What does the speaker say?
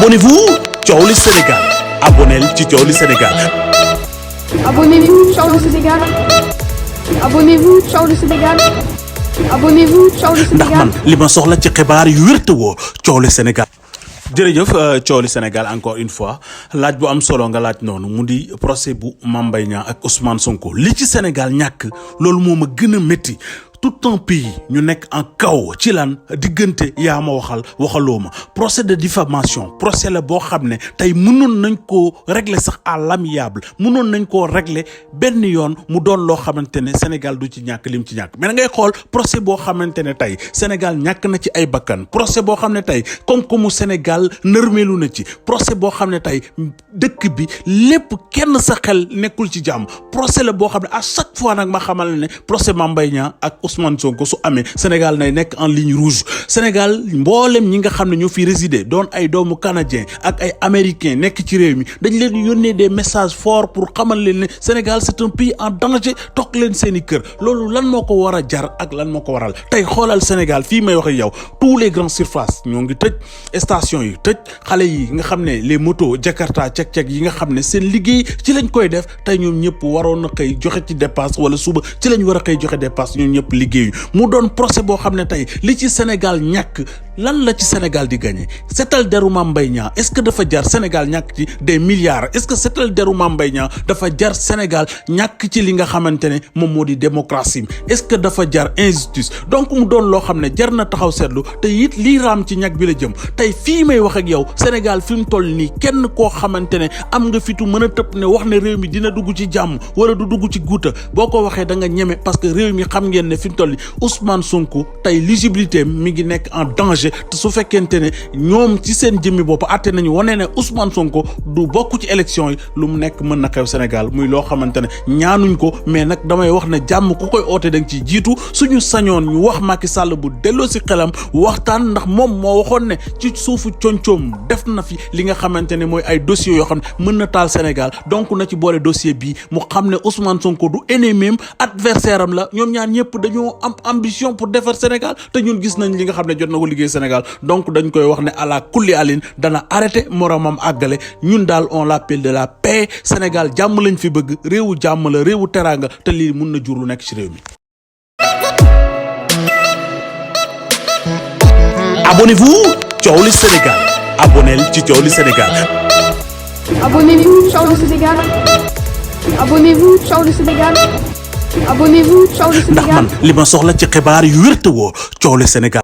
Abonnez-vous Thiowli Sénégal abonneel ci Thiowli Sénégal. Abonnez-vous Thiowli Sénégal. Abonnez-vous Thiowli Sénégal. Abonnez-vous Thiowli Sénégal. ndax man li ma soxla ci xibaar yu wér te woo Thiowli Sénégal. jërëjëf Thiowli Sénégal encore une fois laaj bu am solo nga laaj noonu mu di procès bu Mame Mbaye Niang ak Ousmane Sonko li ci Sénégal ñàkk loolu moo ma gën a métti. tout un pays ñu nekk en kaw ci lan diggante yaa ma waxaloo ma procès de diffamation procès la boo xam ne tey mënoon nañ koo régler sax à l'amiable mënoon nañ koo régler benn yoon mu doon loo xamante ne Sénégal du ci ñàkk lim ci ñàkk mais da ngay xool procès boo xamante ne tey Sénégal ñàkk na ci ay bakkan procès boo xam ne tey koom-koomu Sénégal nërmeelu na ci procès boo xam ne tey dëkk bi lépp kenn sa xel nekkul ci jàmm procès la boo xam ne à chaque fois nag ma xamal ne procès Mame Mbaye Niang ak Ousmane Sonko su amee Sénégal nay nekk en ligne rouge Sénégal mboolem ñi nga xam ne ñoo fi résider doon ay doomu canadien ak ay américain nekk ci réew mi dañ leen yónnee des messages forts pour xamal leen ne Sénégal c'est un pays en danger toog leen seen i kër loolu lan moo ko war a jar ak lan moo ko waral tey xoolal Sénégal fii may wax ak yow tous les grandes surfaces ñoo ngi tëj station yi tëj xale yi nga xam ne les motos Jakarta cek-cek yi nga xam ne seen liggéey ci lañ koy def tey ñoom ñëpp waroon na xëy joxe ci dépasse wala suba ci lañ war a xëy joxe dépasse ñoom ñëpp liggéeyu mu doon procès boo xam ne tey li ci Sénégal ñàkk lan la ci Sénégal di gagné seetal deru Mame Mbaye Niang est-ce que dafa jar Sénégal ñàkk ci des milliards est-ce que seetal deru Mame Mbaye Niang dafa jar Sénégal ñàkk ci li nga xamante ne moom moo di démocratie est-ce que dafa jar injustice donc mu doon loo xam ne jar na taxaw seetlu te it lii raam ci ñàkk bi la jëm tey fii may wax ak yow Sénégal fi mu toll nii kenn koo xamante ne am nga fitu mën a tëb ne wax ne réew mi dina dugg ci jàmm wala du dugg ci guuta boo ko waxee da nga ñeme parce que réew mi xam ngeen ne fi mu toll nii Ousmane Sonko tey légibilité mi ngi nekk en danger te su fekkente ne ñoom ci seen jëmmi bopp àtte nañu wane ne Ousmane Sonko du bokk ci élection yi lu mu nekk mën na xew Sénégal muy loo xamante ne ñaanuñ ko mais nag damay wax ne jàmm ku koy oote da nga ciy jiitu suñu sañoon ñu wax Macky Sall bu delloo si xelam waxtaan ndax moom moo waxoon ne ci suufu concoom def na fi li nga xamante ne mooy ay dossiers yoo xam ne mën na taal Sénégal donc na ci boole dossier bii mu xam ne Ousmane Sonko du ennemi adversaire am la ñoom ñaar ñëpp dañoo am ambition pour defar Sénégal te ñun gis nañ li nga xam ne jot na ko liggéey Sénégal donc dañ koy wax ne ala kulli alin dana arrêté moromam àggale ñun daal on l'appelle de la paix Sénégal jàmm lañ fi bëgg réewu jàmm la réewu teraanga te lii mun na jur lu nekk ci réew mi. Abonnez-vous Thiowli Sénégal abonneel ci Thiowli Sénégal. Abonnez-vous Thiowli Sénégal. Abonnez-vous Thiowli Sénégal. Abonnez-vous Thiowli Sénégal. ndax man li ma soxla ci xibaar yu wér te woo Thiowli Sénégal.